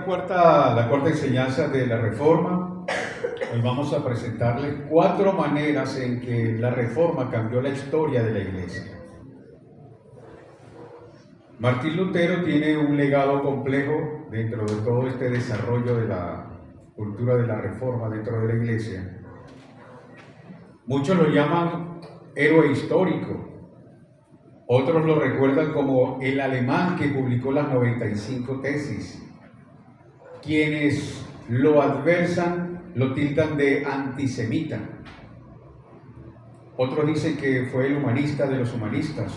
la cuarta enseñanza de la Reforma, hoy vamos a presentarles 4 maneras en que la Reforma cambió la historia de la Iglesia. Martín Lutero tiene un legado complejo dentro de todo este desarrollo de la cultura de la Reforma dentro de la Iglesia. Muchos lo llaman héroe histórico, otros lo recuerdan como el alemán que publicó las 95 tesis. Quienes lo adversan lo tildan de antisemita. Otros dicen que fue el humanista de los humanistas.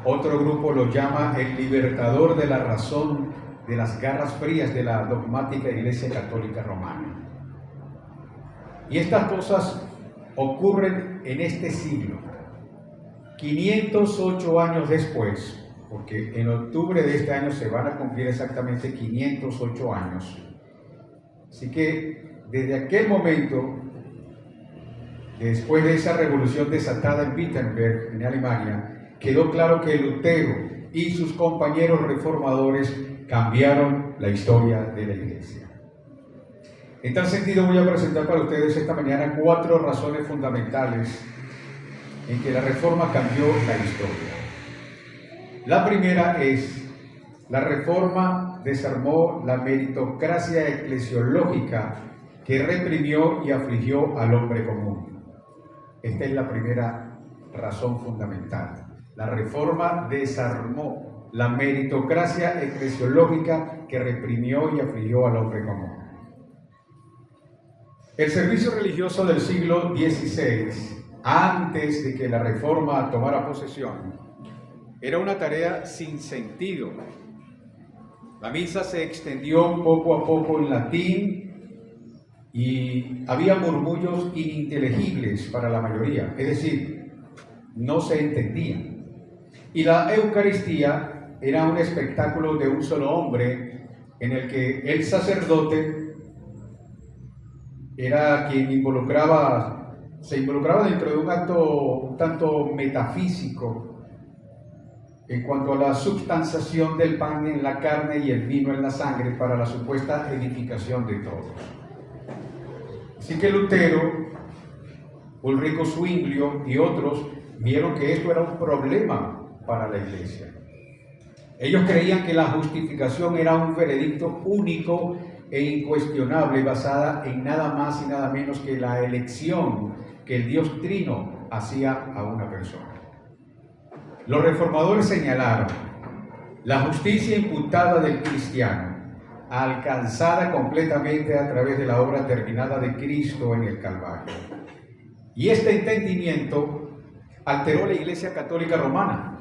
Otro grupo lo llama el libertador de la razón de las garras frías de la dogmática Iglesia Católica Romana. Y estas cosas ocurren en este siglo, 508 años después, porque en octubre de este año se van a cumplir exactamente 508 años. Así que desde aquel momento, después de esa revolución desatada en Wittenberg, en Alemania, quedó claro que Lutero y sus compañeros reformadores cambiaron la historia de la Iglesia. En tal sentido voy a presentar para ustedes esta mañana 4 razones fundamentales en que la Reforma cambió la historia. La primera es: la Reforma desarmó la meritocracia eclesiológica que reprimió y afligió al hombre común. Esta es la primera razón fundamental. La Reforma desarmó la meritocracia eclesiológica que reprimió y afligió al hombre común. El servicio religioso del siglo XVI, antes de que la Reforma tomara posesión, era una tarea sin sentido. La misa se extendió poco a poco en latín y había murmullos ininteligibles para la mayoría, es decir, no se entendían. Y la Eucaristía era un espectáculo de un solo hombre en el que el sacerdote era quien se involucraba dentro de un acto un tanto metafísico en cuanto a la substanciación del pan en la carne y el vino en la sangre para la supuesta edificación de todos. Así que Lutero, Ulrico Zwinglio y otros vieron que esto era un problema para la Iglesia. Ellos creían que la justificación era un veredicto único e incuestionable basada en nada más y nada menos que la elección que el Dios Trino hacía a una persona. Los reformadores señalaron la justicia imputada del cristiano, alcanzada completamente a través de la obra terminada de Cristo en el Calvario. Y este entendimiento alteró la Iglesia Católica Romana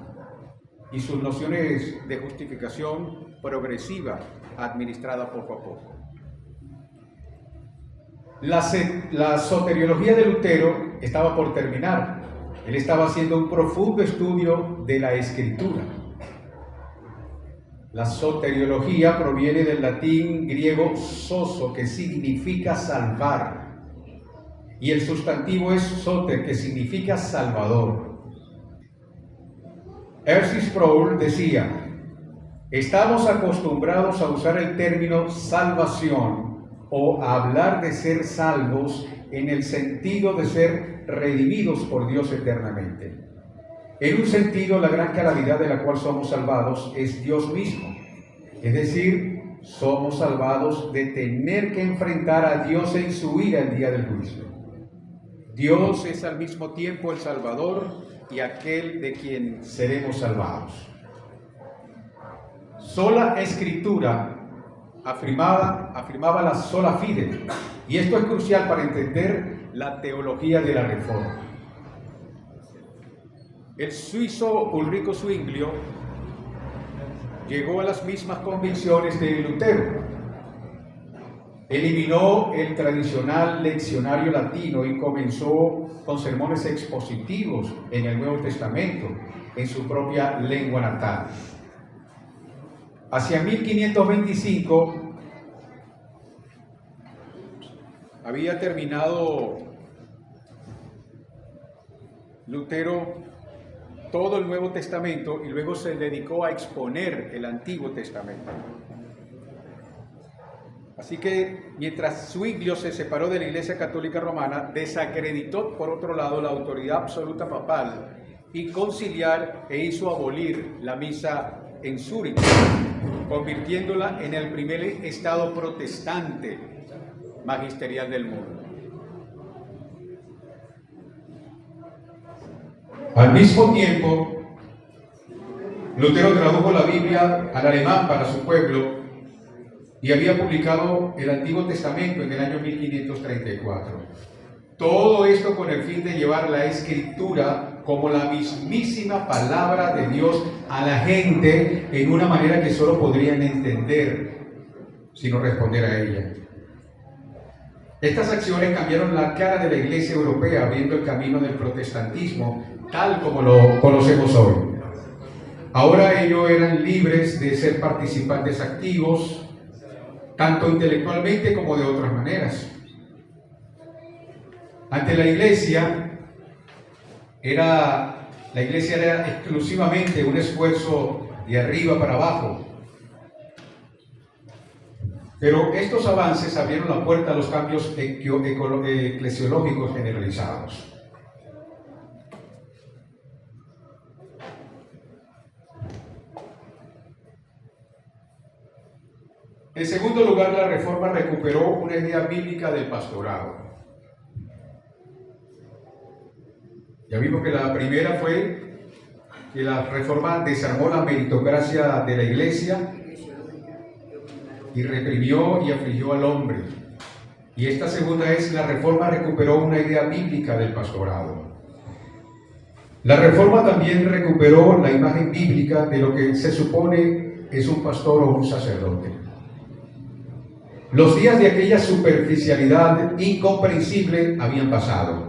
y sus nociones de justificación progresiva administrada poco a poco. La soteriología de Lutero estaba por terminar. Él estaba haciendo un profundo estudio de la Escritura. La soteriología proviene del latín griego soso, que significa salvar, y el sustantivo es soter, que significa salvador. R.C. Sproul decía: estamos acostumbrados a usar el término salvación o a hablar de ser salvos en el sentido de ser redimidos por Dios eternamente. En un sentido, la gran calamidad de la cual somos salvados es Dios mismo. Es decir, somos salvados de tener que enfrentar a Dios en su ira el día del juicio. Dios es al mismo tiempo el Salvador y aquel de quien seremos salvados. Sola Escritura afirmaba la sola fide, y esto es crucial para entender la teología de la Reforma. El suizo Ulrico Zwinglio llegó a las mismas convicciones de Lutero. Eliminó el tradicional leccionario latino y comenzó con sermones expositivos en el Nuevo Testamento, en su propia lengua natal. Hacia 1525 había terminado Lutero todo el Nuevo Testamento y luego se dedicó a exponer el Antiguo Testamento. Así que mientras Zwinglio se separó de la Iglesia Católica Romana, desacreditó por otro lado la autoridad absoluta papal y conciliar e hizo abolir la misa en Zúrich, convirtiéndola en el primer estado protestante magisterial del mundo. Al mismo tiempo, Lutero tradujo la Biblia al alemán para su pueblo y había publicado el Antiguo Testamento en el año 1534. Todo esto con el fin de llevar la Escritura como la mismísima palabra de Dios a la gente en una manera que solo podrían entender, sino responder a ella. Estas acciones cambiaron la cara de la Iglesia europea, abriendo el camino del protestantismo, tal como lo conocemos hoy. Ahora ellos eran libres de ser participantes activos, tanto intelectualmente como de otras maneras. Ante la iglesia era exclusivamente un esfuerzo de arriba para abajo. Pero estos avances abrieron la puerta a los cambios eclesiológicos generalizados. En segundo lugar, la Reforma recuperó una idea bíblica del pastorado. Ya vimos que la primera fue que la Reforma desarmó la meritocracia de la Iglesia y reprimió y afligió al hombre. Y esta segunda es la Reforma recuperó una idea bíblica del pastorado. La Reforma también recuperó la imagen bíblica de lo que se supone es un pastor o un sacerdote. Los días de aquella superficialidad incomprensible habían pasado.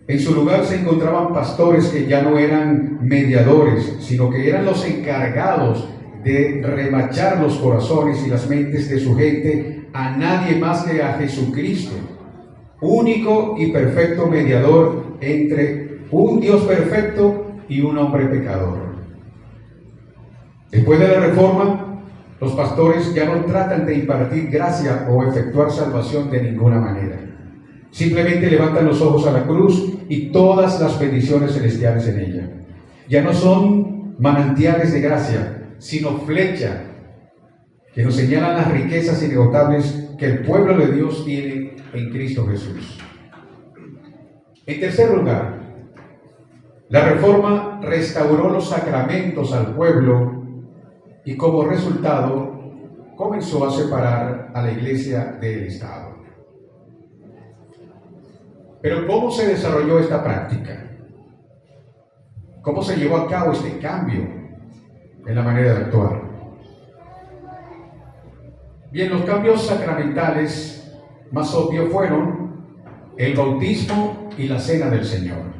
En su lugar se encontraban pastores que ya no eran mediadores, sino que eran los encargados de remachar los corazones y las mentes de su gente a nadie más que a Jesucristo, único y perfecto mediador entre un Dios perfecto y un hombre pecador. Después de la Reforma, los pastores ya no tratan de impartir gracia o efectuar salvación de ninguna manera. Simplemente levantan los ojos a la cruz y todas las bendiciones celestiales en ella. Ya no son manantiales de gracia, sino flecha que nos señalan las riquezas inagotables que el pueblo de Dios tiene en Cristo Jesús. En tercer lugar, la Reforma restauró los sacramentos al pueblo y como resultado comenzó a separar a la Iglesia del Estado. Pero ¿cómo se desarrolló esta práctica? ¿Cómo se llevó a cabo este cambio en la manera de actuar? Bien, los cambios sacramentales más obvios fueron el bautismo y la cena del Señor.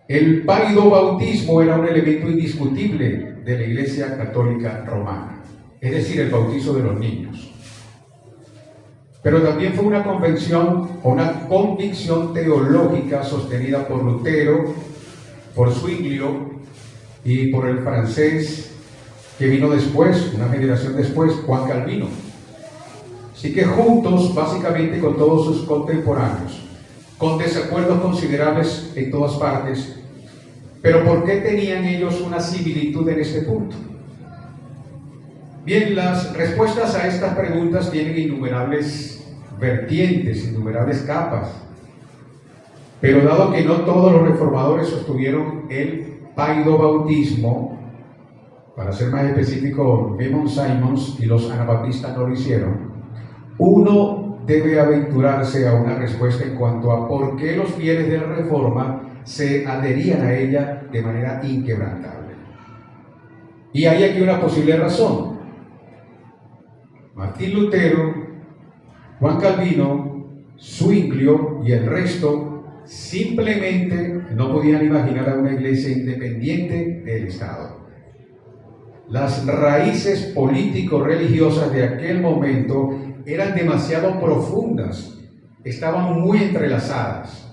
El pálido bautismo era un elemento indiscutible de la Iglesia Católica Romana, es decir, el bautizo de los niños. Pero también fue una convención o una convicción teológica sostenida por Lutero, por Zwinglio y por el francés que vino después, una generación después, Juan Calvino. Así que juntos, básicamente con todos sus contemporáneos, con desacuerdos considerables en todas partes. Pero ¿por qué tenían ellos una similitud en este punto? Bien, las respuestas a estas preguntas tienen innumerables vertientes, innumerables capas. Pero dado que no todos los reformadores sostuvieron el paidobautismo, para ser más específico, Raymond Simons y los anabaptistas no lo hicieron, uno debe aventurarse a una respuesta en cuanto a por qué los fieles de la Reforma se adherían a ella de manera inquebrantable. Y hay aquí una posible razón. Martín Lutero, Juan Calvino, Zwinglio y el resto simplemente no podían imaginar a una iglesia independiente del Estado. Las raíces político-religiosas de aquel momento eran demasiado profundas, estaban muy entrelazadas,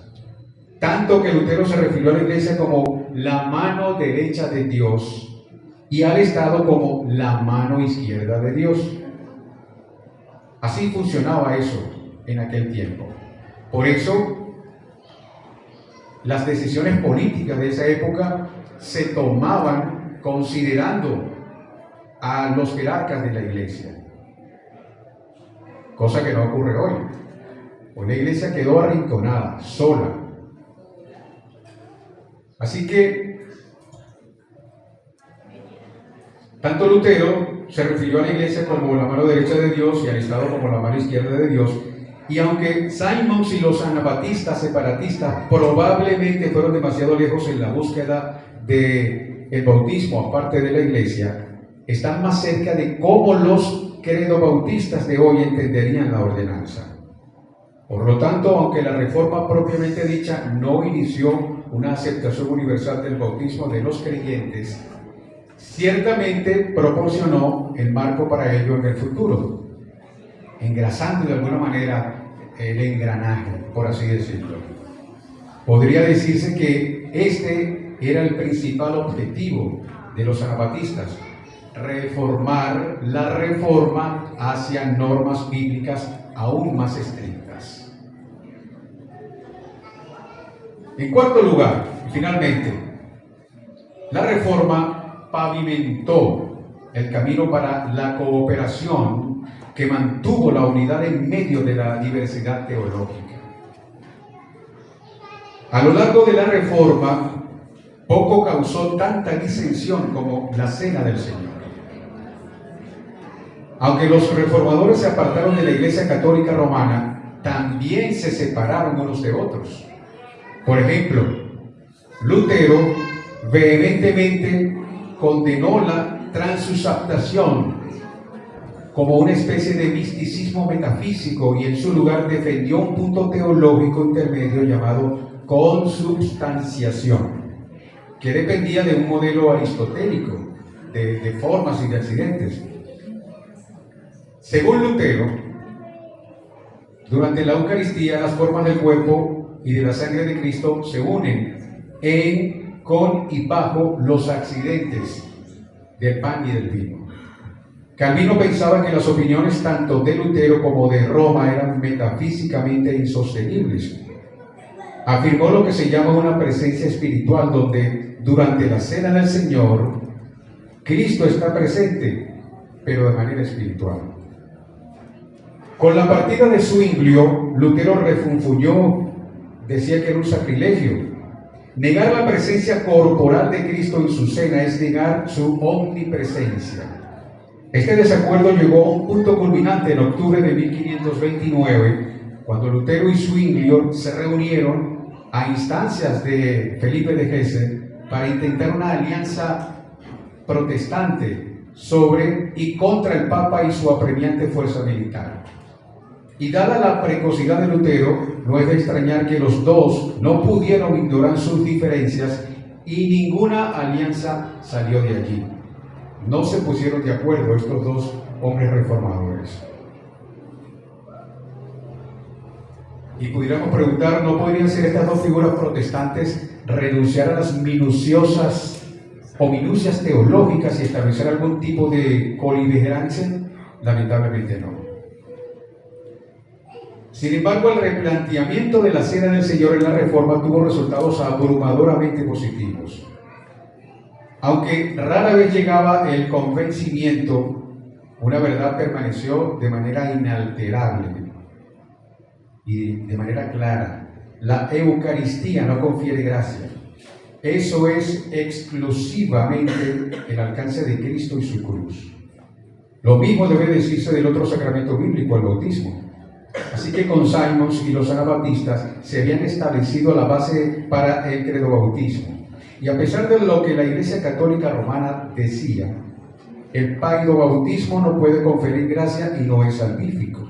tanto que Lutero se refirió a la iglesia como la mano derecha de Dios y al Estado como la mano izquierda de Dios. Así funcionaba eso en aquel tiempo. Por eso, las decisiones políticas de esa época se tomaban considerando a los jerarcas de la iglesia, cosa que no ocurre hoy. Hoy la iglesia quedó arrinconada, sola. Así que tanto Lutero se refirió a la iglesia como la mano derecha de Dios y al Estado como la mano izquierda de Dios. Y aunque Simons y los anabatistas separatistas probablemente fueron demasiado lejos en la búsqueda del bautismo aparte de la iglesia, están más cerca de cómo los credobautistas de hoy entenderían la ordenanza. Por lo tanto, aunque la reforma propiamente dicha no inició una aceptación universal del bautismo de los creyentes, ciertamente proporcionó el marco para ello en el futuro, engrasando de alguna manera el engranaje, por así decirlo. Podría decirse que este era el principal objetivo de los anabatistas: reformar la reforma hacia normas bíblicas aún más estrictas. En cuarto lugar, finalmente, la reforma pavimentó el camino para la cooperación que mantuvo la unidad en medio de la diversidad teológica. A lo largo de la reforma, poco causó tanta disensión como la Cena del Señor. Aunque los reformadores se apartaron de la Iglesia Católica Romana, también se separaron unos de otros. Por ejemplo, Lutero vehementemente condenó la transusaptación como una especie de misticismo metafísico y en su lugar defendió un punto teológico intermedio llamado consubstanciación, que dependía de un modelo aristotélico de formas y de accidentes. Según Lutero, durante la Eucaristía las formas del cuerpo y de la sangre de Cristo se unen en, con y bajo los accidentes del pan y del vino. Calvino pensaba que las opiniones tanto de Lutero como de Roma eran metafísicamente insostenibles. Afirmó lo que se llama una presencia espiritual, donde durante la Cena del Señor Cristo está presente, pero de manera espiritual. Con la partida de Zwinglio, Lutero refunfuñó, decía que era un sacrilegio. Negar la presencia corporal de Cristo en su cena es negar su omnipresencia. Este desacuerdo llegó a un punto culminante en octubre de 1529, cuando Lutero y Zwinglio se reunieron a instancias de Felipe de Hesse para intentar una alianza protestante sobre y contra el Papa y su apremiante fuerza militar. Y dada la precocidad de Lutero, no es de extrañar que los dos no pudieron ignorar sus diferencias y ninguna alianza salió de allí. No se pusieron de acuerdo estos dos hombres reformadores. Y pudiéramos preguntar, ¿no podrían ser estas dos figuras protestantes renunciar a las minucias teológicas y establecer algún tipo de coliberancia? Lamentablemente no. Sin embargo, el replanteamiento de la Cena del Señor en la Reforma tuvo resultados abrumadoramente positivos. Aunque rara vez llegaba el convencimiento, una verdad permaneció de manera inalterable y de manera clara: la Eucaristía no confiere gracia. Eso es exclusivamente el alcance de Cristo y su cruz. Lo mismo debe decirse del otro sacramento bíblico, el bautismo. Así que con Simons y los anabatistas se habían establecido la base para el credobautismo. Y a pesar de lo que la Iglesia Católica Romana decía, el paidobautismo no puede conferir gracia y no es salvífico.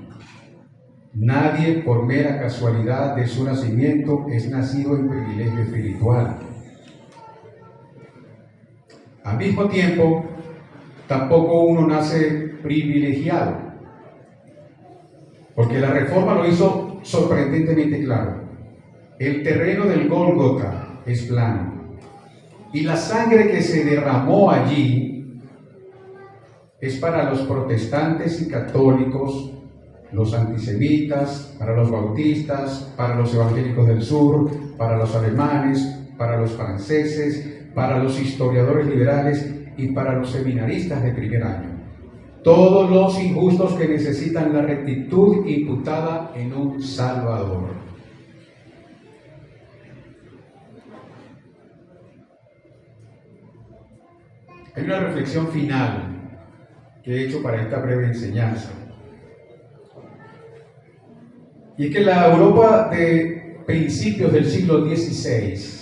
Nadie, por mera casualidad de su nacimiento, es nacido en privilegio espiritual. Al mismo tiempo, tampoco uno nace privilegiado, porque la Reforma lo hizo sorprendentemente claro. El terreno del Gólgota es plano, y la sangre que se derramó allí es para los protestantes y católicos los antisemitas, para los bautistas, para los evangélicos del sur, para los alemanes, para los franceses, para los historiadores liberales y para los seminaristas de primer año. Todos los injustos que necesitan la rectitud imputada en un Salvador. Hay una reflexión final que he hecho para esta breve enseñanza. Y es que la Europa de principios del siglo XVI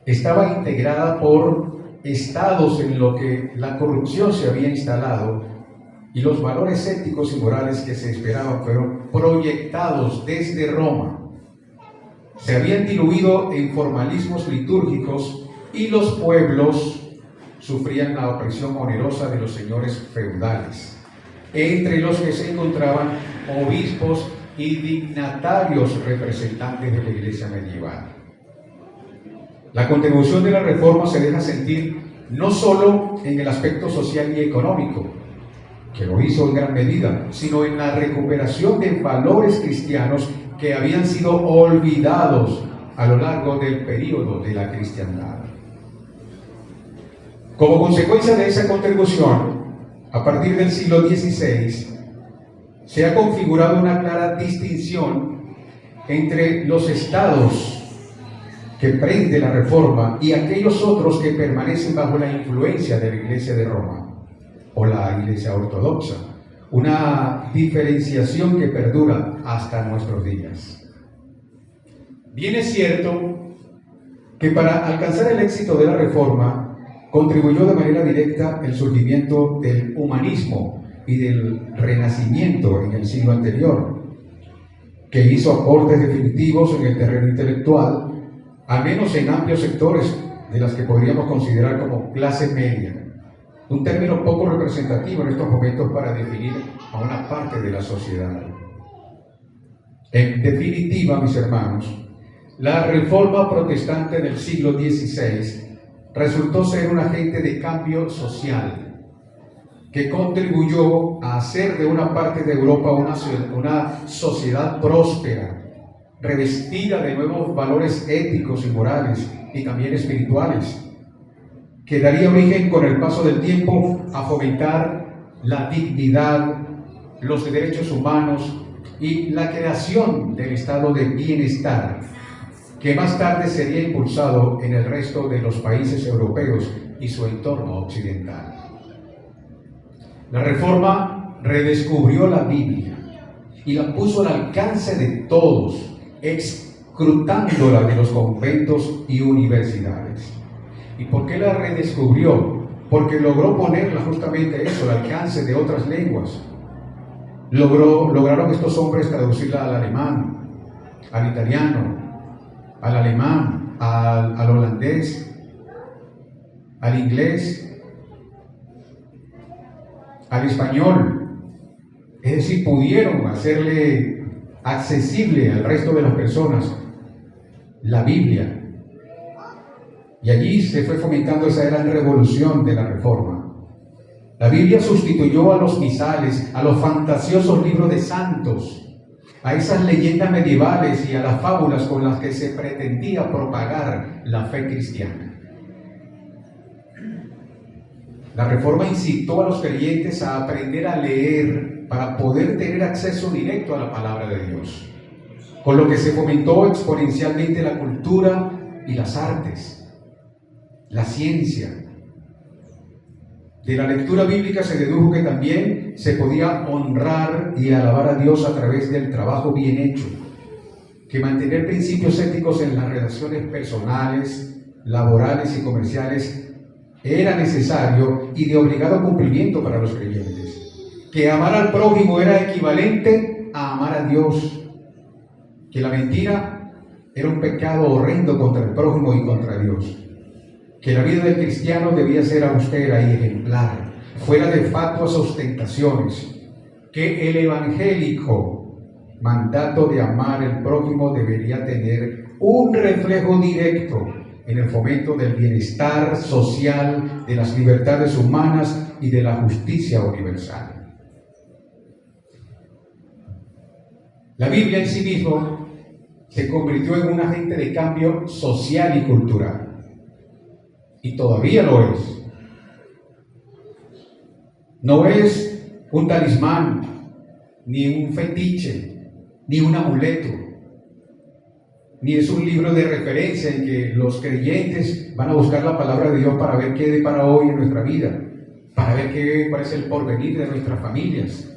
estaba integrada por estados en los que la corrupción se había instalado y los valores éticos y morales que se esperaban fueron proyectados desde Roma. Se habían diluido en formalismos litúrgicos y los pueblos sufrían la opresión onerosa de los señores feudales, entre los que se encontraban obispos y dignatarios representantes de la Iglesia medieval. La contribución de la Reforma se deja sentir no solo en el aspecto social y económico, que lo hizo en gran medida, sino en la recuperación de valores cristianos que habían sido olvidados a lo largo del período de la cristiandad. Como consecuencia de esa contribución, a partir del siglo XVI, se ha configurado una clara distinción entre los estados que prende la Reforma y aquellos otros que permanecen bajo la influencia de la Iglesia de Roma o la Iglesia ortodoxa, una diferenciación que perdura hasta nuestros días. Bien es cierto que para alcanzar el éxito de la Reforma contribuyó de manera directa el surgimiento del humanismo y del Renacimiento en el siglo anterior, que hizo aportes definitivos en el terreno intelectual, al menos en amplios sectores de las que podríamos considerar como clase media, un término poco representativo en estos momentos para definir a una parte de la sociedad. En definitiva, mis hermanos, la Reforma protestante del siglo XVI resultó ser un agente de cambio social que contribuyó a hacer de una parte de Europa una sociedad próspera, revestida de nuevos valores éticos y morales y también espirituales, que daría origen con el paso del tiempo a fomentar la dignidad, los derechos humanos y la creación del estado de bienestar, que más tarde sería impulsado en el resto de los países europeos y su entorno occidental. La Reforma redescubrió la Biblia y la puso al alcance de todos, escrutándola de los conventos y universidades. ¿Y por qué la redescubrió? Porque logró ponerla justamente eso, al alcance de otras lenguas. Lograron estos hombres traducirla al alemán, al italiano, al alemán, al holandés, al inglés, al español. Es decir, pudieron hacerle accesible al resto de las personas la Biblia. Y allí se fue fomentando esa gran revolución de la Reforma. La Biblia sustituyó a los misales, a los fantasiosos libros de santos, a esas leyendas medievales y a las fábulas con las que se pretendía propagar la fe cristiana. La Reforma incitó a los creyentes a aprender a leer para poder tener acceso directo a la palabra de Dios, con lo que se fomentó exponencialmente la cultura y las artes, la ciencia. De la lectura bíblica se dedujo que también se podía honrar y alabar a Dios a través del trabajo bien hecho, que mantener principios éticos en las relaciones personales, laborales y comerciales era necesario y de obligado cumplimiento para los creyentes, que amar al prójimo era equivalente a amar a Dios, que la mentira era un pecado horrendo contra el prójimo y contra Dios, que la vida del cristiano debía ser austera y ejemplar, fuera de fatuas ostentaciones, que el evangélico mandato de amar al prójimo debería tener un reflejo directo en el fomento del bienestar social, de las libertades humanas y de la justicia universal. La Biblia en sí mismo se convirtió en un agente de cambio social y cultural. Y todavía lo es. No es un talismán, ni un fetiche, ni un amuleto, ni es un libro de referencia en que los creyentes van a buscar la palabra de Dios para ver qué depara hoy en nuestra vida, para ver cuál es el porvenir de nuestras familias,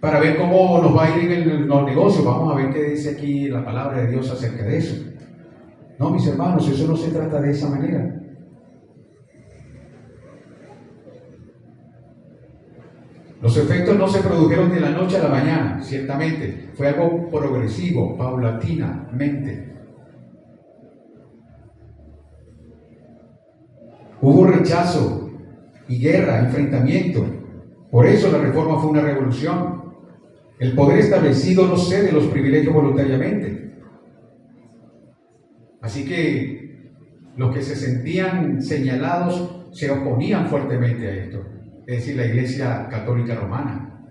para ver cómo nos va a ir en los negocios. Vamos a ver qué dice aquí la palabra de Dios acerca de eso. No, mis hermanos, eso no se trata de esa manera. Los efectos no se produjeron de la noche a la mañana, ciertamente. Fue algo progresivo, paulatinamente. Hubo rechazo y guerra, enfrentamiento. Por eso la reforma fue una revolución. El poder establecido no cede los privilegios voluntariamente. Así que los que se sentían señalados se oponían fuertemente a esto. Es decir, la Iglesia Católica Romana.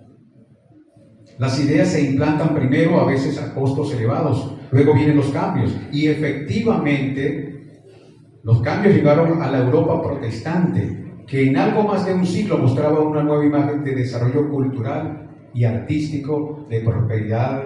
Las ideas se implantan primero, a veces a costos elevados, luego vienen los cambios. Y efectivamente, los cambios llegaron a la Europa protestante, que en algo más de un siglo mostraba una nueva imagen de desarrollo cultural y artístico, de prosperidad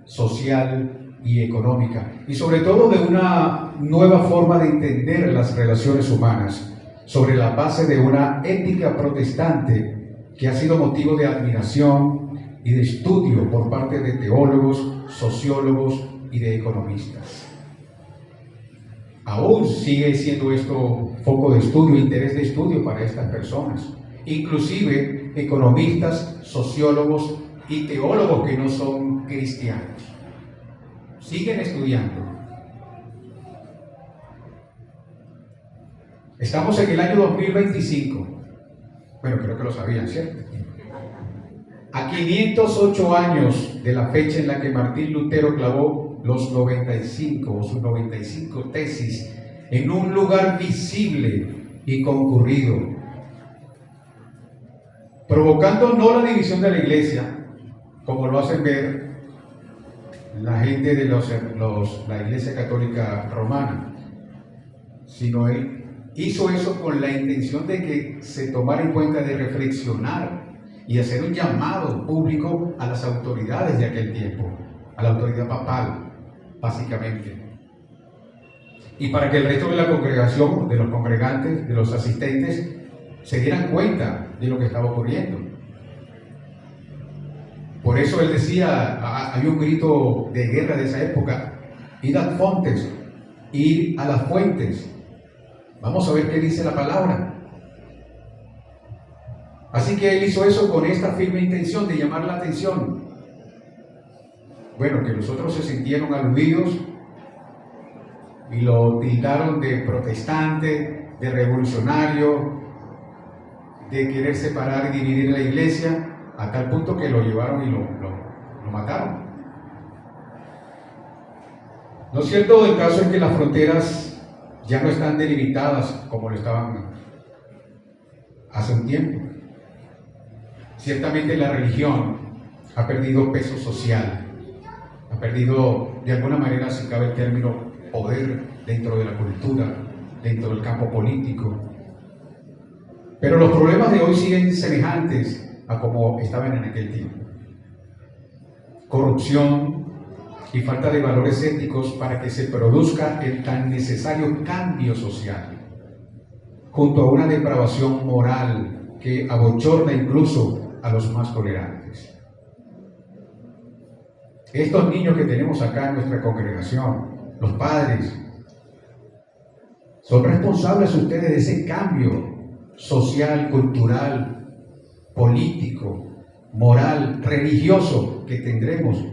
social y económica, y sobre todo de una nueva forma de entender las relaciones humanas, sobre la base de una ética protestante que ha sido motivo de admiración y de estudio por parte de teólogos, sociólogos y de economistas. Aún sigue siendo esto foco de estudio, interés de estudio para estas personas, inclusive economistas, sociólogos y teólogos que no son cristianos. Siguen estudiando. Estamos en el año 2025. Bueno, creo que lo sabían, ¿cierto? A 508 años de la fecha en la que Martín Lutero clavó los 95 o sus 95 tesis en un lugar visible y concurrido, provocando no la división de la iglesia, como lo hacen ver la gente de la Iglesia Católica Romana, sino él hizo eso con la intención de que se tomara en cuenta, de reflexionar y hacer un llamado público a las autoridades de aquel tiempo, a la autoridad papal, básicamente. Y para que el resto de la congregación, de los congregantes, de los asistentes, se dieran cuenta de lo que estaba ocurriendo. Por eso él decía, hay un grito de guerra de esa época: id a fontes, id a las fuentes. Vamos a ver qué dice la palabra. Así que él hizo eso con esta firme intención de llamar la atención. Bueno, que los otros se sintieron aludidos y lo tildaron de protestante, de revolucionario, de querer separar y dividir la iglesia, a tal punto que lo llevaron y lo mataron. Lo cierto del caso es que las fronteras ya no están delimitadas como lo estaban hace un tiempo. Ciertamente la religión ha perdido peso social, ha perdido de alguna manera, si cabe el término, poder dentro de la cultura, dentro del campo político. Pero los problemas de hoy siguen semejantes a como estaban en aquel tiempo. Corrupción y falta de valores éticos para que se produzca el tan necesario cambio social, junto a una depravación moral que abochorna incluso a los más tolerantes. Estos niños que tenemos acá en nuestra congregación, los padres, son responsables ustedes de ese cambio social, cultural, político, moral, religioso que tendremos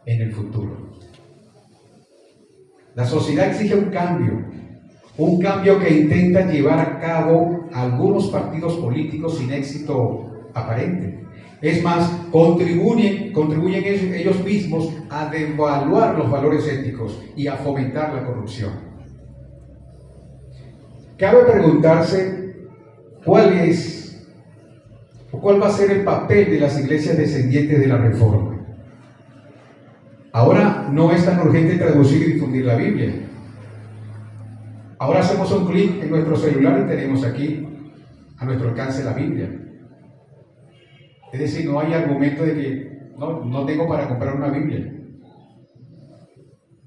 en el futuro. La sociedad exige un cambio que intenta llevar a cabo algunos partidos políticos sin éxito aparente. Es más, contribuyen ellos mismos a devaluar los valores éticos y a fomentar la corrupción. Cabe preguntarse cuál va a ser el papel de las iglesias descendientes de la Reforma. Ahora no es tan urgente traducir y difundir la Biblia. Ahora hacemos un clic en nuestro celular y tenemos aquí a nuestro alcance la Biblia. Es decir, no hay argumento de que no tengo para comprar una Biblia.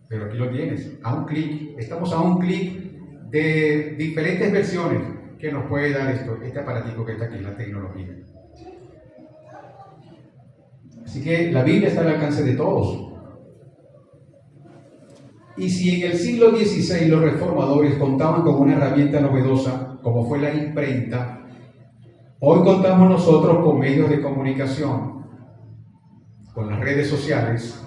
Pero aquí lo tienes, a un clic. Estamos a un clic de diferentes versiones que nos puede dar este aparatico que está aquí, la tecnología. Así que la Biblia está al alcance de todos. Y si en el siglo XVI los reformadores contaban con una herramienta novedosa, como fue la imprenta, hoy contamos nosotros con medios de comunicación, con las redes sociales,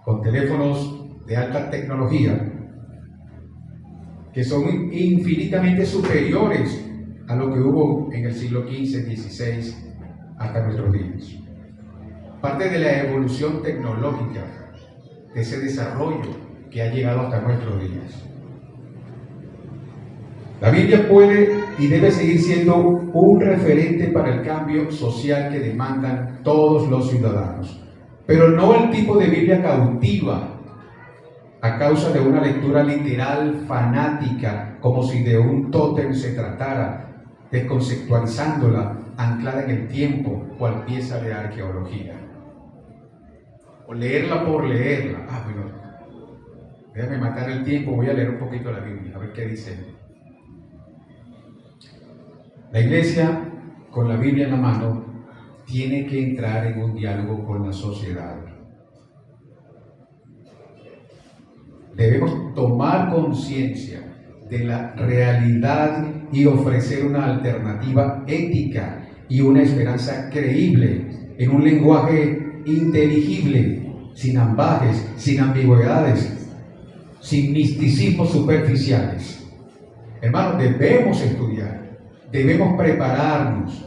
con teléfonos de alta tecnología, que son infinitamente superiores a lo que hubo en el siglo XV, XVI, hasta nuestros días. Parte de la evolución tecnológica, de ese desarrollo que ha llegado hasta nuestros días. La Biblia puede y debe seguir siendo un referente para el cambio social que demandan todos los ciudadanos, pero no el tipo de Biblia cautiva a causa de una lectura literal fanática, como si de un tótem se tratara, desconceptualizándola, anclada en el tiempo, cual pieza de arqueología. O leerla por leerla. Bueno, déjame matar el tiempo, voy a leer un poquito la Biblia, a ver qué dice. La iglesia, con la Biblia en la mano, tiene que entrar en un diálogo con la sociedad. Debemos tomar conciencia de la realidad y ofrecer una alternativa ética y una esperanza creíble en un lenguaje inteligible, sin ambajes, sin ambigüedades, sin misticismos superficiales. Hermanos, debemos estudiar, debemos prepararnos.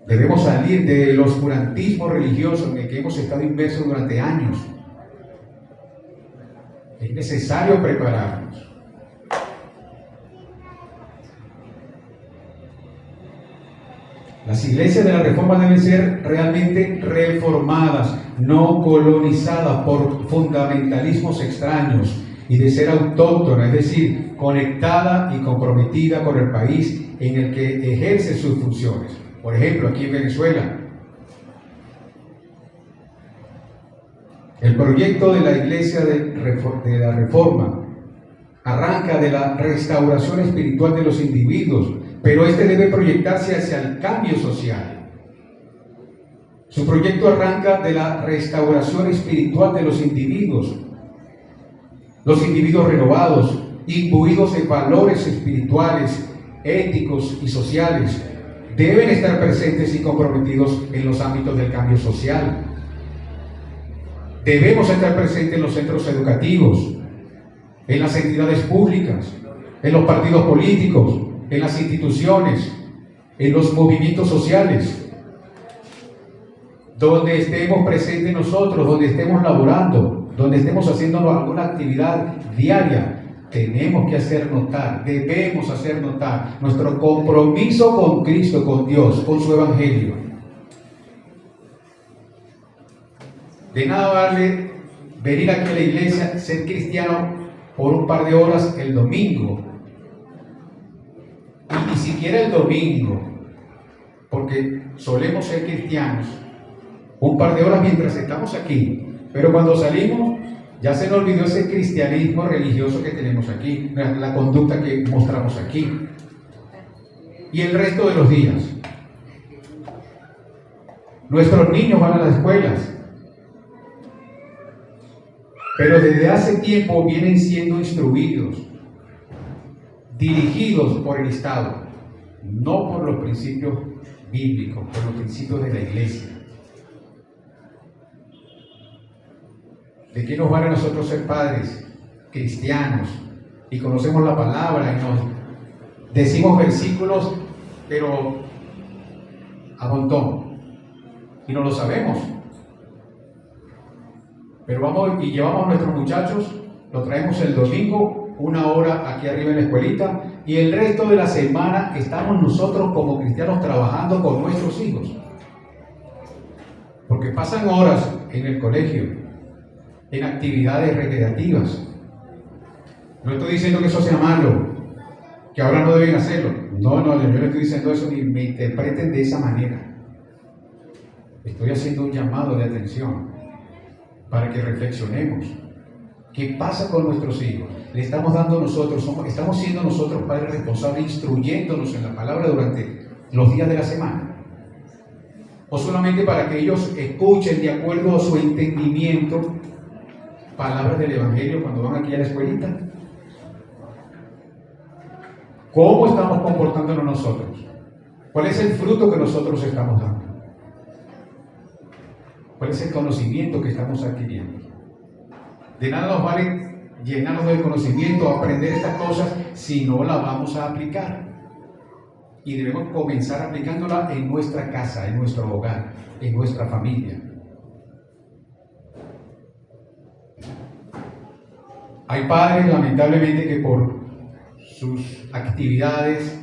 Debemos salir del oscurantismo religioso en el que hemos estado inmersos durante años. Es necesario prepararnos. Las iglesias de la Reforma deben ser realmente reformadas, no colonizadas por fundamentalismos extraños, y de ser autóctona, es decir, conectada y comprometida con el país en el que ejerce sus funciones. Por ejemplo, aquí en Venezuela, el proyecto de la Iglesia de la Reforma arranca de la restauración espiritual de los individuos, pero este debe proyectarse hacia el cambio social. Su proyecto arranca de la restauración espiritual de los individuos renovados, imbuidos en valores espirituales, éticos y sociales, deben estar presentes y comprometidos en los ámbitos del cambio social. Debemos estar presentes en los centros educativos, en las entidades públicas, en los partidos políticos, en las instituciones, en los movimientos sociales. Donde estemos presentes nosotros, donde estemos laborando, donde estemos haciendo alguna actividad diaria, tenemos que hacer notar, debemos hacer notar nuestro compromiso con Cristo, con Dios, con su Evangelio. De nada vale venir aquí a la iglesia, ser cristiano por un par de horas el domingo, y ni siquiera el domingo, porque solemos ser cristianos un par de horas mientras estamos aquí, pero cuando salimos ya se nos olvidó ese cristianismo religioso que tenemos aquí, la conducta que mostramos aquí. Y el resto de los días, nuestros niños van a las escuelas, pero desde hace tiempo vienen siendo instruidos, dirigidos por el Estado, no por los principios bíblicos, por los principios de la iglesia. ¿De qué nos vale a nosotros ser padres cristianos y conocemos la palabra y nos decimos versículos, pero a montón, y no lo sabemos? Pero vamos y llevamos a nuestros muchachos, los traemos el domingo 1 hora aquí arriba en la escuelita y el resto de la semana estamos nosotros como cristianos trabajando con nuestros hijos. Porque pasan horas en el colegio, en actividades recreativas. No estoy diciendo que eso sea malo, que ahora no deben hacerlo. No, yo no estoy diciendo eso ni me interpreten de esa manera. Estoy haciendo un llamado de atención para que reflexionemos. ¿Qué pasa con nuestros hijos? Le estamos dando nosotros, estamos siendo nosotros padres responsables, instruyéndonos en la palabra durante los días de la semana. O solamente para que ellos escuchen de acuerdo a su entendimiento palabras del Evangelio cuando van aquí a la escuelita. ¿Cómo estamos comportándonos nosotros? ¿Cuál es el fruto que nosotros estamos dando? ¿Cuál es el conocimiento que estamos adquiriendo? De nada nos vale llenarnos de conocimiento, aprender estas cosas, si no las vamos a aplicar. Y debemos comenzar aplicándola en nuestra casa, en nuestro hogar, en nuestra familia. Hay padres, lamentablemente, que por sus actividades,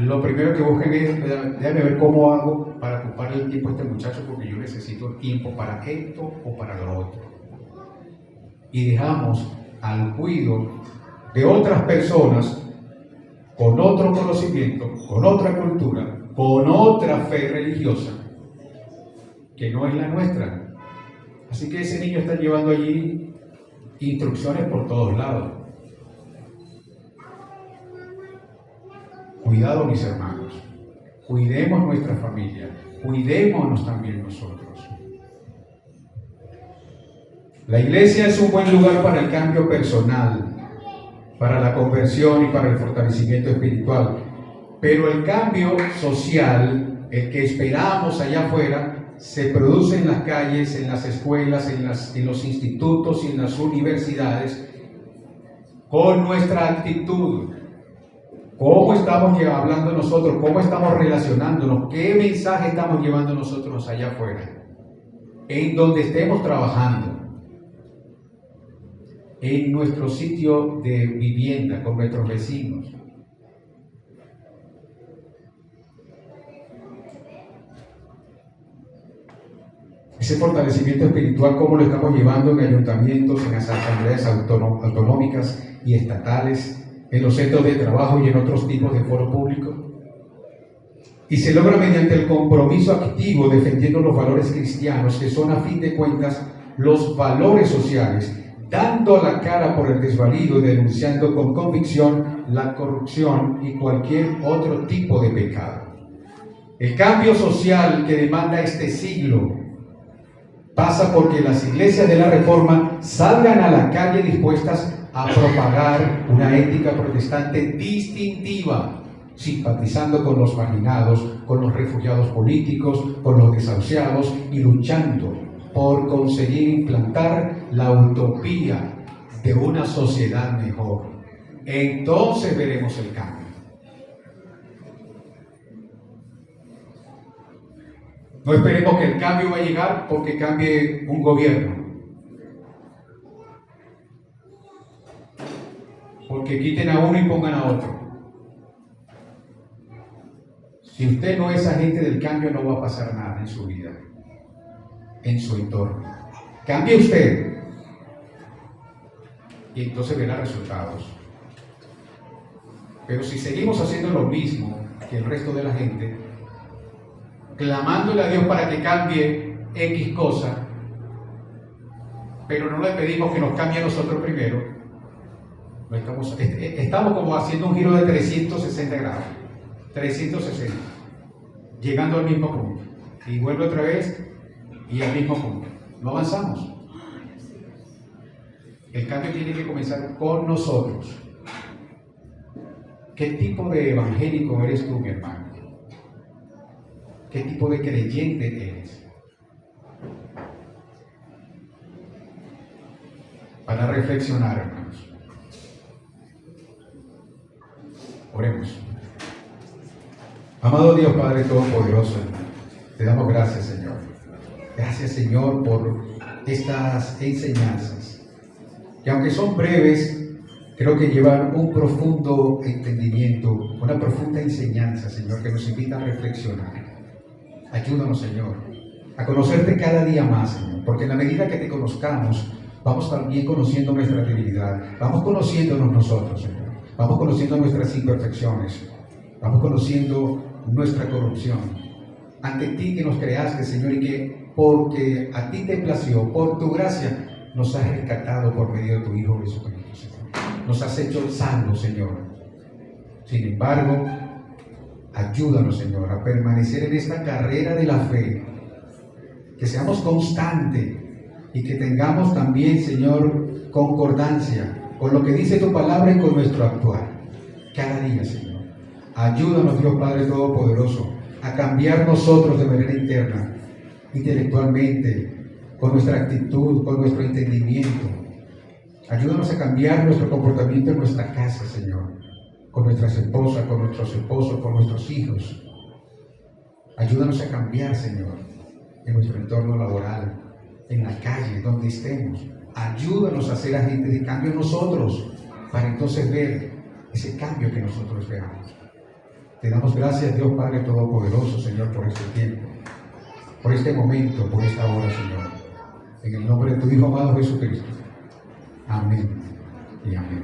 lo primero que buscan es, déjame ver cómo hago para ocuparle el tiempo a este muchacho porque yo necesito tiempo para esto o para lo otro. Y dejamos al cuidado de otras personas con otro conocimiento, con otra cultura, con otra fe religiosa, que no es la nuestra. Así que ese niño está llevando allí instrucciones por todos lados. Cuidado, mis hermanos, cuidemos nuestra familia, cuidémonos también nosotros. La iglesia es un buen lugar para el cambio personal, para la conversión y para el fortalecimiento espiritual, pero el cambio social, el que esperamos allá afuera, se produce en las calles, en las escuelas, en los institutos y en las universidades, con nuestra actitud. ¿Cómo estamos hablando nosotros? ¿Cómo estamos relacionándonos? ¿Qué mensaje estamos llevando nosotros allá afuera? En donde estemos trabajando, en nuestro sitio de vivienda, con nuestros vecinos. Ese fortalecimiento espiritual, ¿cómo lo estamos llevando en ayuntamientos, en las asambleas autonómicas y estatales, en los centros de trabajo y en otros tipos de foro público? Y se logra mediante el compromiso activo defendiendo los valores cristianos, que son a fin de cuentas los valores sociales, dando la cara por el desvalido y denunciando con convicción la corrupción y cualquier otro tipo de pecado. El cambio social que demanda este siglo pasa porque las iglesias de la Reforma salgan a la calle dispuestas a propagar una ética protestante distintiva, simpatizando con los marginados, con los refugiados políticos, con los desahuciados y luchando por conseguir implantar la utopía de una sociedad mejor. Entonces veremos el cambio. No esperemos que el cambio va a llegar porque cambie un gobierno, porque quiten a uno y pongan a otro. Si usted no es agente del cambio, no va a pasar nada en su vida, en su entorno. Cambie usted y entonces verá resultados. Pero si seguimos haciendo lo mismo que el resto de la gente, clamándole a Dios para que cambie X cosa, pero no le pedimos que nos cambie a nosotros primero, no estamos como haciendo un giro de 360 grados, 360, llegando al mismo punto, y vuelve otra vez y al mismo punto, no avanzamos. El cambio tiene que comenzar con nosotros. ¿Qué tipo de evangélico eres tú, mi hermano? ¿Qué tipo de creyente eres? Para reflexionar, hermanos. Oremos. Amado Dios Padre Todopoderoso, te damos gracias, Señor. Gracias, Señor, por estas enseñanzas que aunque son breves, creo que llevan un profundo entendimiento, una profunda enseñanza, Señor, que nos invita a reflexionar. Ayúdanos, Señor, a conocerte cada día más, Señor, porque en la medida que te conozcamos, vamos también conociendo nuestra debilidad, vamos conociéndonos nosotros, Señor, vamos conociendo nuestras imperfecciones, vamos conociendo nuestra corrupción. Ante ti que nos creaste, Señor, y que porque a ti te plació, por tu gracia, nos has rescatado por medio de tu Hijo Jesucristo, Señor. Nos has hecho salvos, Señor. Sin embargo, ayúdanos, Señor, a permanecer en esta carrera de la fe, que seamos constantes y que tengamos también, Señor, concordancia con lo que dice tu palabra y con nuestro actuar. Cada día, Señor. Ayúdanos, Dios Padre Todopoderoso, a cambiar nosotros de manera interna, intelectualmente, con nuestra actitud, con nuestro entendimiento. Ayúdanos a cambiar nuestro comportamiento en nuestra casa, Señor, con nuestras esposas, con nuestros esposos, con nuestros hijos. Ayúdanos a cambiar, Señor, en nuestro entorno laboral, en la calle, donde estemos. Ayúdanos a ser agentes de cambio nosotros, para entonces ver ese cambio que nosotros veamos. Te damos gracias, Dios Padre Todopoderoso, Señor, por este tiempo, por este momento, por esta hora, Señor. En el nombre de tu Hijo amado Jesucristo. Amén y amén.